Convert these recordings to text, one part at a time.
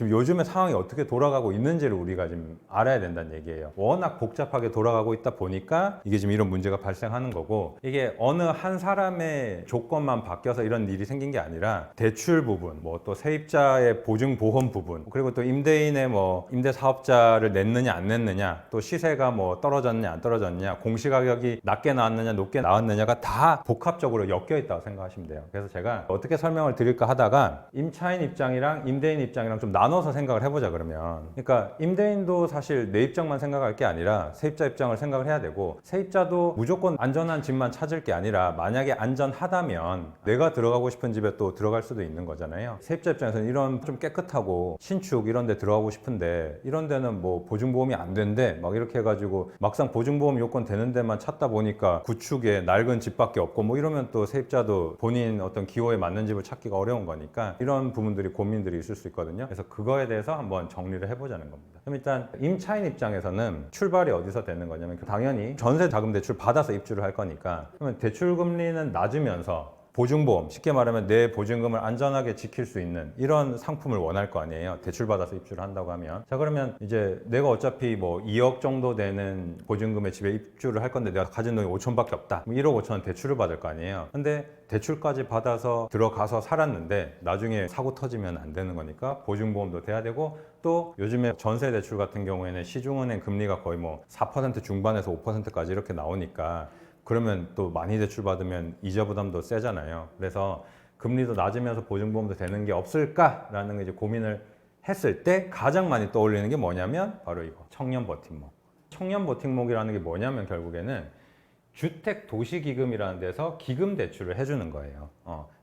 지금 요즘에 상황이 어떻게 돌아가고 있는지를 우리가 지금 알아야 된다는 얘기예요. 워낙 복잡하게 돌아가고 있다 보니까 이게 지금 이런 문제가 발생하는 거고, 이게 어느 한 사람의 조건만 바뀌어서 이런 일이 생긴 게 아니라 대출 부분, 뭐 또 세입자의 보증 보험 부분, 그리고 또 임대인의 뭐 임대 사업자를 냈느냐 안 냈느냐, 또 시세가 뭐 떨어졌냐 안 떨어졌냐, 공시가격이 낮게 나왔느냐 높게 나왔느냐가 다 복합적으로 엮여 있다고 생각하시면 돼요. 그래서 제가 어떻게 설명을 드릴까 하다가 임차인 입장이랑 임대인 입장이랑 좀 나눠서 생각을 해보자 그러면, 그러니까 임대인도 사실 내 입장만 생각할 게 아니라 세입자 입장을 생각을 해야 되고, 세입자도 무조건 안전한 집만 찾을 게 아니라 만약에 안전하다면 내가 들어가고 싶은 집에 또 들어갈 수도 있는 거잖아요. 세입자 입장에서는 이런 좀 깨끗하고 신축 이런 데 들어가고 싶은데 이런 데는 뭐 보증보험이 안 된대 막 이렇게 해가지고 막상 보증보험 요건 되는 데만 찾다 보니까 구축에 낡은 집밖에 없고 뭐 이러면 또 세입자도 본인 어떤 기호에 맞는 집을 찾기가 어려운 거니까 이런 부분들이 고민들이 있을 수 있거든요. 그래서 그거에 대해서 한번 정리를 해보자는 겁니다. 그럼 일단 임차인 입장에서는 출발이 어디서 되는 거냐면 당연히 전세 자금 대출 받아서 입주를 할 거니까, 그러면 대출 금리는 낮으면서 보증보험, 쉽게 말하면 내 보증금을 안전하게 지킬 수 있는 이런 상품을 원할 거 아니에요. 대출받아서 입주를 한다고 하면. 자, 그러면 이제 내가 어차피 뭐 2억 정도 되는 보증금의 집에 입주를 할 건데 내가 가진 돈이 5천밖에 없다. 1억 5천 대출을 받을 거 아니에요. 근데 대출까지 받아서 들어가서 살았는데 나중에 사고 터지면 안 되는 거니까 보증보험도 돼야 되고, 또 요즘에 전세 대출 같은 경우에는 시중은행 금리가 거의 뭐 4% 중반에서 5%까지 이렇게 나오니까 그러면 또 많이 대출받으면 이자 부담도 세잖아요. 그래서 금리도 낮으면서 보증보험도 되는 게 없을까라는 게 이제 고민을 했을 때 가장 많이 떠올리는 게 뭐냐면 바로 이거, 청년 버팀목. 청년 버팀목이라는 게 뭐냐면 결국에는 주택도시기금이라는 데서 기금 대출을 해주는 거예요.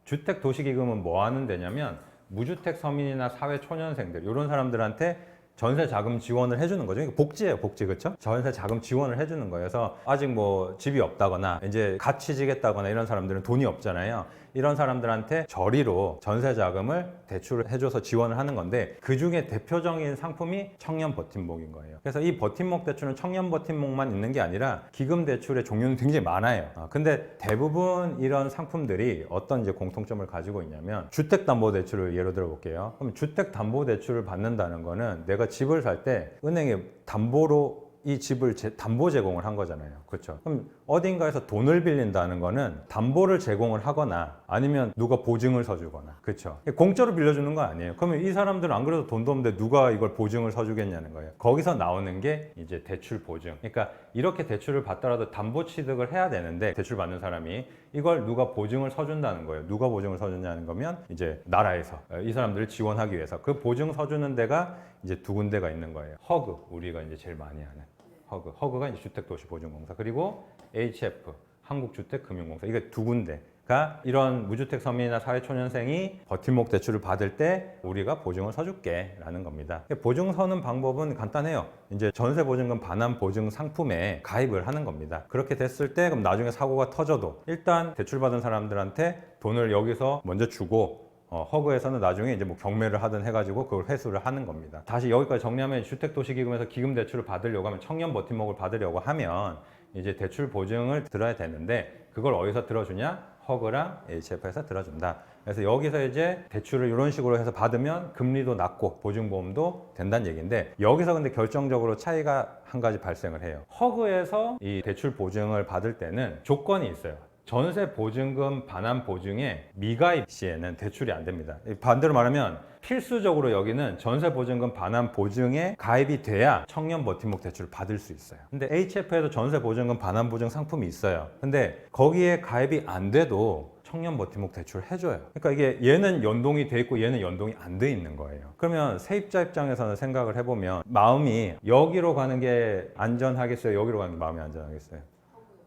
주택도시기금은 뭐 하는 데냐면 무주택 서민이나 사회초년생들 이런 사람들한테 전세 자금 지원을 해주는 거죠. 이게 복지예요, 복지. 그렇죠? 전세 자금 지원을 해주는 거예요. 그래서 아직 뭐 집이 없다거나 이제 갓 취직했다거나 이런 사람들은 돈이 없잖아요. 이런 사람들한테 저리로 전세 자금을 대출을 해줘서 지원을 하는 건데, 그 중에 대표적인 상품이 청년 버팀목인 거예요. 그래서 이 버팀목 대출은 청년 버팀목만 있는 게 아니라 기금 대출의 종류는 굉장히 많아요. 근데 대부분 이런 상품들이 어떤 이제 공통점을 가지고 있냐면, 주택담보대출을 예로 들어 볼게요. 그럼 주택담보대출을 받는다는 거는 내가 집을 살 때 은행에 담보로 이 집을 담보 제공을 한 거잖아요. 그렇죠? 그럼 어딘가에서 돈을 빌린다는 거는 담보를 제공을 하거나 아니면 누가 보증을 서주거나, 그렇죠? 공짜로 빌려주는 거 아니에요. 그러면 이 사람들은 안 그래도 돈도 없는데 누가 이걸 보증을 서주겠냐는 거예요. 거기서 나오는 게 이제 대출 보증. 그러니까 이렇게 대출을 받더라도 담보 취득을 해야 되는데 대출 받는 사람이 이걸 누가 보증을 서준다는 거예요. 누가 보증을 서주냐는 거면 이제 나라에서 이 사람들을 지원하기 위해서 그 보증 서주는 데가 이제 두 군데가 있는 거예요. 허그, 우리가 이제 제일 많이 하는 허그가 이제 주택도시보증공사, 그리고 HF, 한국주택금융공사. 이게 두 군데가 이런 무주택 서민이나 사회초년생이 버팀목 대출을 받을 때 우리가 보증을 서줄게 라는 겁니다. 보증 서는 방법은 간단해요. 이제 전세보증금 반환 보증 상품에 가입을 하는 겁니다. 그렇게 됐을 때 그럼 나중에 사고가 터져도 일단 대출받은 사람들한테 돈을 여기서 먼저 주고, 허그에서는 나중에 이제 뭐 경매를 하든 해가지고 그걸 회수를 하는 겁니다. 다시 여기까지 정리하면, 주택도시기금에서 기금 대출을 받으려고 하면, 청년 버팀목을 받으려고 하면 이제 대출 보증을 들어야 되는데, 그걸 어디서 들어주냐? 허그랑 HF에서 들어준다. 그래서 여기서 이제 대출을 이런 식으로 해서 받으면 금리도 낮고 보증보험도 된다는 얘기인데, 여기서 근데 결정적으로 차이가 한 가지 발생을 해요. 허그에서 이 대출 보증을 받을 때는 조건이 있어요. 전세 보증금 반환 보증에 미가입 시에는 대출이 안 됩니다. 반대로 말하면 필수적으로 여기는 전세 보증금 반환 보증에 가입이 돼야 청년 버팀목 대출을 받을 수 있어요. 근데 HF에도 전세 보증금 반환 보증 상품이 있어요. 근데 거기에 가입이 안 돼도 청년 버팀목 대출을 해줘요. 그러니까 이게 얘는 연동이 돼 있고 얘는 연동이 안 돼 있는 거예요. 그러면 세입자 입장에서는 생각을 해보면 마음이 여기로 가는 게 안전하겠어요? 여기로 가는 게 마음이 안전하겠어요?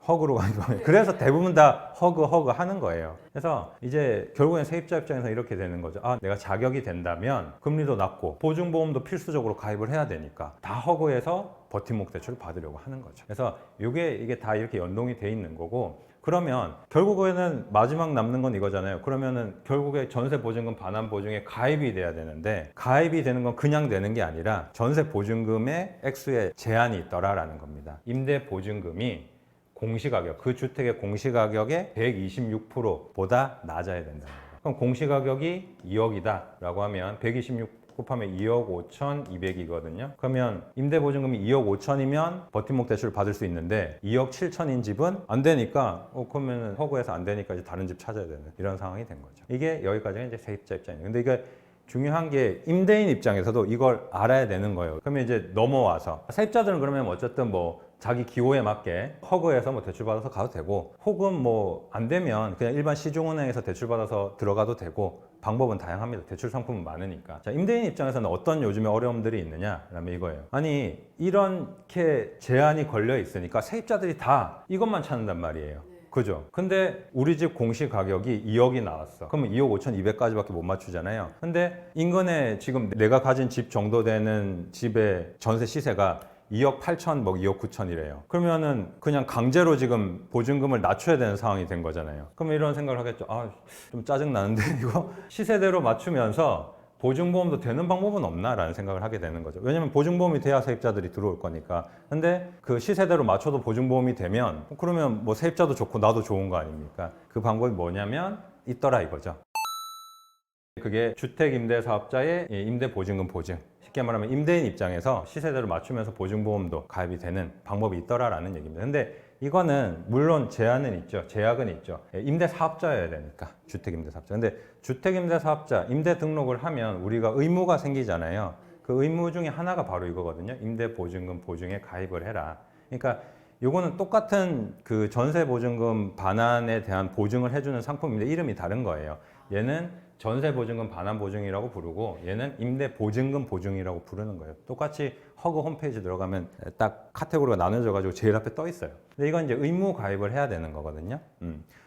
허그로 가는 거예요. 그래서 대부분 다 허그 하는 거예요. 그래서 이제 결국엔 세입자 입장에서 이렇게 되는 거죠. 아, 내가 자격이 된다면 금리도 낮고 보증보험도 필수적으로 가입을 해야 되니까 다 허그해서 버팀목 대출을 받으려고 하는 거죠. 그래서 이게 다 이렇게 연동이 돼 있는 거고, 그러면 결국에는 마지막 남는 건 이거잖아요. 그러면은 결국에 전세 보증금 반환 보증에 가입이 돼야 되는데, 가입이 되는 건 그냥 되는 게 아니라 전세 보증금의 액수에 제한이 있더라라는 겁니다. 임대 보증금이 공시가격, 그 주택의 공시가격의 126%보다 낮아야 된다는 거예요. 그럼 공시가격이 2억이다 라고 하면 126% 곱하면 2억 5,200이거든요. 그러면 임대보증금이 2억 5천이면 버팀목 대출을 받을 수 있는데 2억 7천인 집은 안 되니까 그러면 허구해서 안 되니까 이제 다른 집 찾아야 되는 이런 상황이 된 거죠. 이게 여기까지가 이제 세입자 입장이에요. 근데 이게 중요한 게 임대인 입장에서도 이걸 알아야 되는 거예요. 그러면 이제 넘어와서 세입자들은 그러면 어쨌든 뭐 자기 기호에 맞게 허그해서 뭐 대출받아서 가도 되고, 혹은 뭐 안 되면 그냥 일반 시중은행에서 대출받아서 들어가도 되고, 방법은 다양합니다. 대출 상품은 많으니까. 자, 임대인 입장에서는 어떤 요즘에 어려움들이 있느냐라면 이거예요. 아니, 이렇게 제한이 걸려 있으니까 세입자들이 다 이것만 찾는단 말이에요. 그죠? 근데 우리 집 공시 가격이 2억이 나왔어. 그러면 2억 5,200까지밖에 못 맞추잖아요. 근데 인근에 지금 내가 가진 집 정도 되는 집의 전세 시세가 2억 8천, 뭐 2억 9천이래요. 그러면은 그냥 강제로 지금 보증금을 낮춰야 되는 상황이 된 거잖아요. 그러면 이런 생각을 하겠죠. 아, 좀 짜증 나는데 이거 시세대로 맞추면서 보증보험도 되는 방법은 없나라는 생각을 하게 되는 거죠. 왜냐면 보증보험이 돼야 세입자들이 들어올 거니까. 근데 그 시세대로 맞춰도 보증보험이 되면 그러면 뭐 세입자도 좋고 나도 좋은 거 아닙니까? 그 방법이 뭐냐면 있더라 이거죠. 그게 주택임대사업자의 임대보증금 보증. 쉽게 말하면 임대인 입장에서 시세대로 맞추면서 보증보험도 가입이 되는 방법이 있더라라는 얘기입니다. 근데 이거는 물론 제한은 있죠. 제약은 있죠. 임대사업자여야 되니까. 주택임대사업자. 근데 주택임대사업자 임대 등록을 하면 우리가 의무가 생기잖아요. 그 의무 중에 하나가 바로 이거거든요. 임대보증금 보증에 가입을 해라. 그러니까 요거는 똑같은 그 전세보증금 반환에 대한 보증을 해주는 상품인데 이름이 다른 거예요. 얘는 전세보증금 반환보증이라고 부르고 얘는 임대보증금 보증이라고 부르는 거예요. 똑같이 허그 홈페이지 들어가면 딱 카테고리가 나눠져 가지고 제일 앞에 떠 있어요. 근데 이건 이제 의무 가입을 해야 되는 거거든요.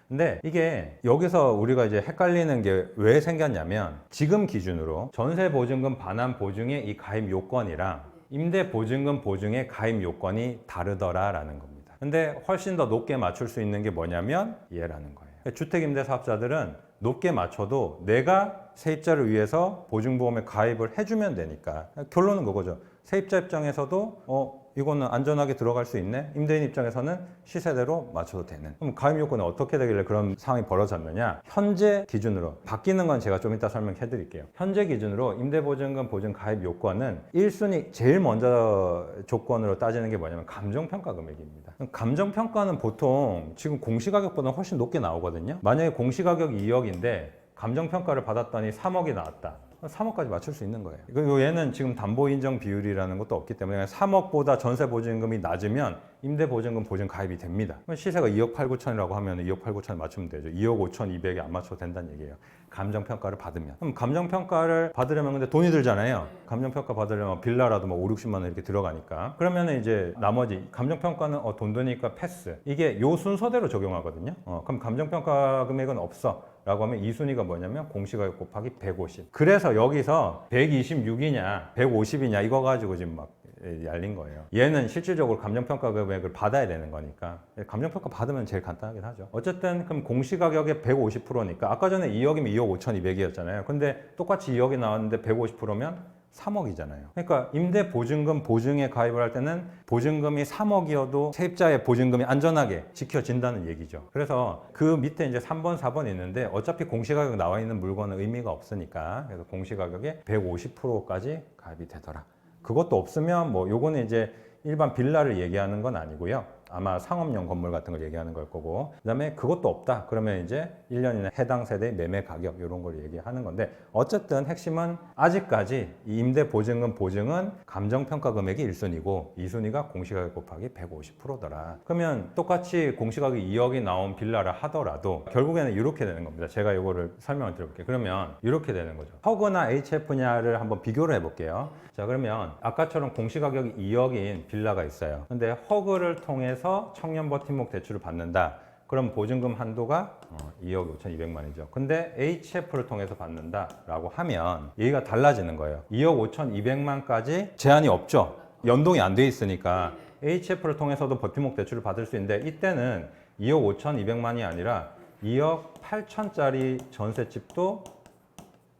근데 이게 여기서 우리가 이제 헷갈리는 게 왜 생겼냐면 지금 기준으로 전세보증금 반환보증의 이 가입 요건이랑 임대보증금 보증의 가입 요건이 다르더라라는 겁니다. 근데 훨씬 더 높게 맞출 수 있는 게 뭐냐면 얘라는 거예요. 주택임대사업자들은 높게 맞춰도 내가 세입자를 위해서 보증보험에 가입을 해주면 되니까 결론은 그거죠. 세입자 입장에서도 이거는 안전하게 들어갈 수 있네. 임대인 입장에서는 시세대로 맞춰도 되는. 그럼 가입 요건이 어떻게 되길래 그런 상황이 벌어졌느냐? 현재 기준으로 바뀌는 건 제가 좀 이따 설명해 드릴게요. 현재 기준으로 임대보증금 보증 가입 요건은 1순위 제일 먼저 조건으로 따지는 게 뭐냐면 감정평가 금액입니다. 감정평가는 보통 지금 공시가격보다 훨씬 높게 나오거든요. 만약에 공시가격이 2억인데 감정평가를 받았더니 3억이 나왔다. 3억까지 맞출 수 있는 거예요. 그리고 얘는 지금 담보인정 비율이라는 것도 없기 때문에 3억보다 전세보증금이 낮으면 임대보증금 보증 가입이 됩니다. 시세가 2억 8, 9천이라고 하면 2억 8, 9천 맞추면 되죠. 2억 5천 2백에 안 맞춰도 된다는 얘기예요. 감정평가를 받으면. 그럼 감정평가를 받으려면 근데 돈이 들잖아요. 감정평가 받으려면 빌라라도 뭐 5, 60만 원 이렇게 들어가니까. 그러면 이제 나머지 감정평가는 돈 드니까 패스. 이게 요 순서대로 적용하거든요. 그럼 감정평가 금액은 없어. 라고 하면 이 순위가 뭐냐면 공시가격 곱하기 150. 그래서 여기서 126이냐 150이냐 이거 가지고 지금 막 yar린 거예요. 얘는 실질적으로 감정평가 금액을 받아야 되는 거니까 감정평가 받으면 제일 간단하긴 하죠. 어쨌든 그럼 공시가격의 150%니까 아까 전에 2억이면 2억 5,200이었잖아요. 근데 똑같이 2억이 나왔는데 150%면 3억이잖아요. 그러니까 임대보증금 보증에 가입을 할 때는 보증금이 3억이어도 세입자의 보증금이 안전하게 지켜진다는 얘기죠. 그래서 그 밑에 이제 3번, 4번 있는데 어차피 공시가격 나와 있는 물건은 의미가 없으니까 그래서 공시가격의 150%까지 가입이 되더라. 그것도 없으면 뭐 요거는 이제 일반 빌라를 얘기하는 건 아니고요. 아마 상업용 건물 같은 걸 얘기하는 걸 거고, 그 다음에 그것도 없다 그러면 이제 1년 이내 해당 세대의 매매 가격 이런 걸 얘기하는 건데, 어쨌든 핵심은 아직까지 이 임대보증금 보증은 감정평가 금액이 1순위고 2순위가 공시가격 곱하기 150%더라. 그러면 똑같이 공시가격이 2억이 나온 빌라를 하더라도 결국에는 이렇게 되는 겁니다. 제가 이거를 설명을 드려볼게요. 그러면 이렇게 되는 거죠. 허그나 HF냐를 한번 비교를 해볼게요. 자, 그러면 아까처럼 공시가격이 2억인 빌라가 있어요. 근데 허그를 통해서 청년 버팀목 대출을 받는다. 그럼 보증금 한도가 2억 5,200만이죠. 근데 HF를 통해서 받는다라고 하면 얘기가 달라지는 거예요. 2억 5,200만까지 제한이 없죠. 연동이 안 돼 있으니까 HF를 통해서도 버팀목 대출을 받을 수 있는데 이때는 2억 5,200만이 아니라 2억 8천짜리 전셋집도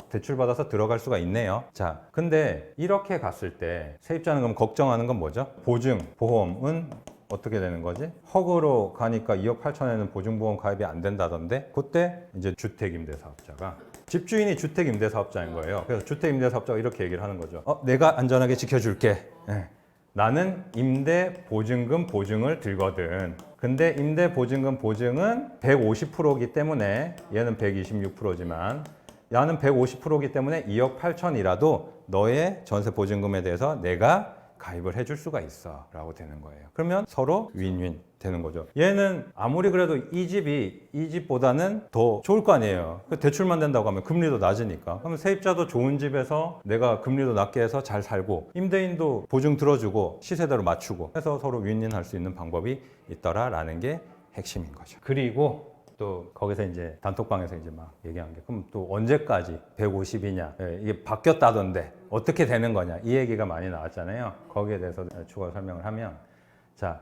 대출받아서 들어갈 수가 있네요. 자, 근데 이렇게 갔을 때 세입자는 그럼 걱정하는 건 뭐죠? 보증, 보험은 어떻게 되는 거지? 허그로 가니까 2억 8천에는 보증보험 가입이 안 된다던데 그때 이제 주택임대사업자가 집주인이 주택임대사업자인 거예요. 그래서 주택임대사업자가 이렇게 얘기를 하는 거죠. 내가 안전하게 지켜줄게. 예. 나는 임대보증금 보증을 들거든. 근데 임대보증금 보증은 150%이기 때문에 얘는 126%지만 야는 150%이기 때문에 2억 8천이라도 너의 전세 보증금에 대해서 내가 가입을 해줄 수가 있어 라고 되는 거예요. 그러면 서로 윈윈 되는 거죠. 얘는 아무리 그래도 이 집보다는 더 좋을 거 아니에요. 대출만 된다고 하면 금리도 낮으니까. 그러면 세입자도 좋은 집에서 내가 금리도 낮게 해서 잘 살고 임대인도 보증 들어주고 시세대로 맞추고 해서 서로 윈윈할 수 있는 방법이 있더라라는 게 핵심인 거죠. 그리고 또 거기서 이제 단톡방에서 이제 막 얘기한 게 그럼 또 언제까지 150이냐 이게 바뀌었다던데 어떻게 되는 거냐 이 얘기가 많이 나왔잖아요. 거기에 대해서 추가 설명을 하면 자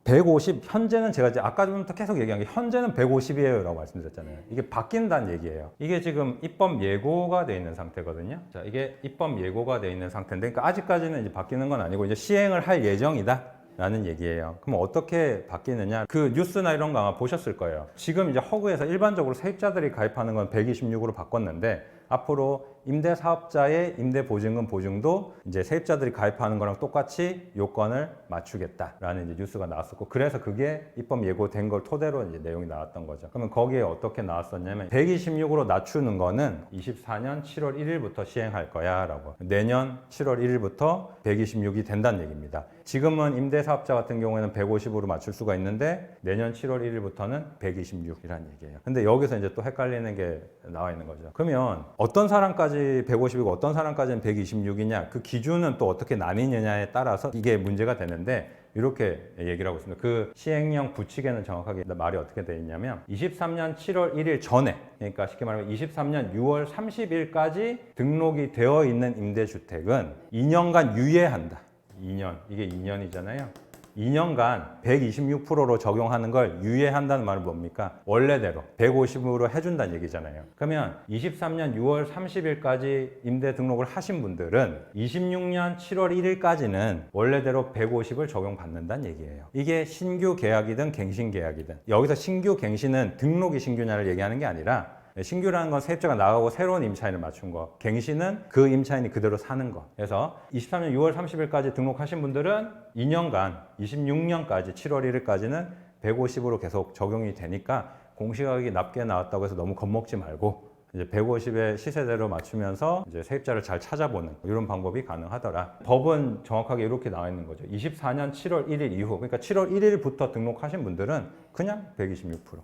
150 현재는 제가 이제 아까 전부터 계속 얘기한 게 현재는 150이에요 라고 말씀드렸잖아요. 이게 바뀐다는 얘기예요. 이게 지금 입법 예고가 돼 있는 상태거든요. 자 이게 입법 예고가 돼 있는 상태인데 그러니까 아직까지는 이제 바뀌는 건 아니고 이제 시행을 할 예정이다 라는 얘기예요. 그럼 어떻게 바뀌느냐? 그 뉴스나 이런 거 아마 보셨을 거예요. 지금 이제 허그에서 일반적으로 세입자들이 가입하는 건 126으로 바꿨는데 앞으로 임대사업자의 임대보증금 보증도 이제 세입자들이 가입하는 거랑 똑같이 요건을 맞추겠다라는 이제 뉴스가 나왔었고 그래서 그게 입법 예고된 걸 토대로 이제 내용이 나왔던 거죠. 그러면 거기에 어떻게 나왔었냐면 126으로 낮추는 거는 24년 7월 1일부터 시행할 거야라고. 내년 7월 1일부터 126이 된다는 얘기입니다. 지금은 임대사업자 같은 경우에는 150으로 맞출 수가 있는데 내년 7월 1일부터는 126이라는 얘기예요. 근데 여기서 이제 또 헷갈리는 게 나와 있는 거죠. 그러면 어떤 사람까지 150이고 어떤 사람까지는 126이냐 그 기준은 또 어떻게 나뉘느냐에 따라서 이게 문제가 되는데 이렇게 얘기를 하고 있습니다. 그 시행령 부칙에는 정확하게 말이 어떻게 되어 있냐면 23년 7월 1일 전에 그러니까 쉽게 말하면 23년 6월 30일까지 등록이 되어 있는 임대주택은 2년간 유예한다. 2년 이게 2년이잖아요. 2년간 126%로 적용하는 걸 유예한다는 말은 뭡니까? 원래대로 150으로 해준다는 얘기잖아요. 그러면 23년 6월 30일까지 임대 등록을 하신 분들은 26년 7월 1일까지는 원래대로 150을 적용받는다는 얘기예요. 이게 신규 계약이든 갱신 계약이든 여기서 신규 갱신은 등록이 신규냐를 얘기하는 게 아니라 신규라는 건 세입자가 나가고 새로운 임차인을 맞춘 거. 갱신은 그 임차인이 그대로 사는 거. 그래서 23년 6월 30일까지 등록하신 분들은 2년간 26년까지 7월 1일까지는 150으로 계속 적용이 되니까 공시가격이 낮게 나왔다고 해서 너무 겁먹지 말고 이제 150의 시세대로 맞추면서 이제 세입자를 잘 찾아보는 이런 방법이 가능하더라. 법은 정확하게 이렇게 나와 있는 거죠. 24년 7월 1일 이후 그러니까 7월 1일부터 등록하신 분들은 그냥 126%.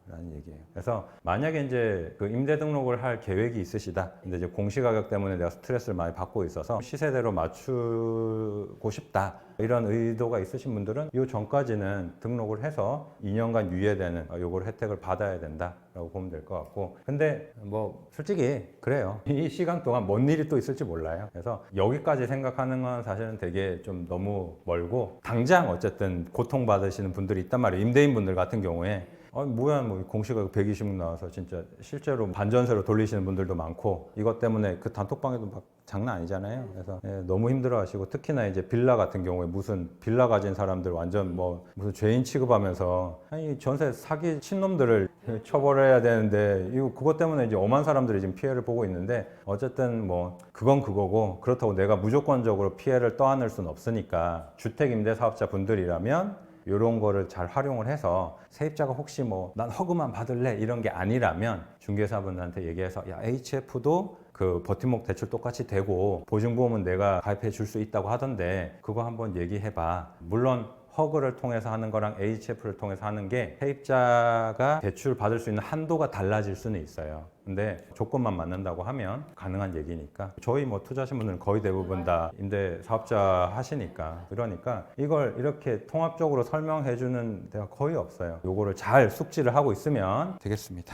라는 얘기예요. 그래서 만약에 이제 그 임대 등록을 할 계획이 있으시다. 근데 이제 공시가격 때문에 내가 스트레스를 많이 받고 있어서 시세대로 맞추고 싶다. 이런 의도가 있으신 분들은 이 전까지는 등록을 해서 2년간 유예되는 요걸 혜택을 받아야 된다라고 보면 될 것 같고 근데 뭐 솔직히 그래요. 이 시간 동안 뭔 일이 또 있을지 몰라요. 그래서 여기까지 생각하는 건 사실은 되게 좀 너무 멀고 당장 어쨌든 고통받으시는 분들이 있단 말이에요. 임대인 분들 같은 경우에 뭐야 뭐 공시가격 120 나와서 진짜 실제로 반전세로 돌리시는 분들도 많고 이것 때문에 그 단톡방에도 막 장난 아니잖아요. 그래서 너무 힘들어하시고 특히나 이제 빌라 같은 경우에 무슨 빌라 가진 사람들 완전 뭐 무슨 죄인 취급하면서 아니 전세 사기 친놈들을 처벌해야 되는데 이거 그것 때문에 이제 엄한 사람들이 지금 피해를 보고 있는데 어쨌든 뭐 그건 그거고 그렇다고 내가 무조건적으로 피해를 떠안을 수는 없으니까 주택 임대 사업자 분들이라면 이런 거를 잘 활용을 해서 세입자가 혹시 뭐 난 허그만 받을래 이런 게 아니라면 중개사분들한테 얘기해서 야 HF도 그 버팀목 대출 똑같이 되고 보증보험은 내가 가입해 줄 수 있다고 하던데 그거 한번 얘기해봐. 물론 허그를 통해서 하는 거랑 HF를 통해서 하는 게 세입자가 대출 받을 수 있는 한도가 달라질 수는 있어요. 근데 조건만 맞는다고 하면 가능한 얘기니까 저희 뭐 투자하신 분들은 거의 대부분 다 임대 사업자 하시니까 그러니까 이걸 이렇게 통합적으로 설명해 주는 데가 거의 없어요. 요거를 잘 숙지를 하고 있으면 되겠습니다.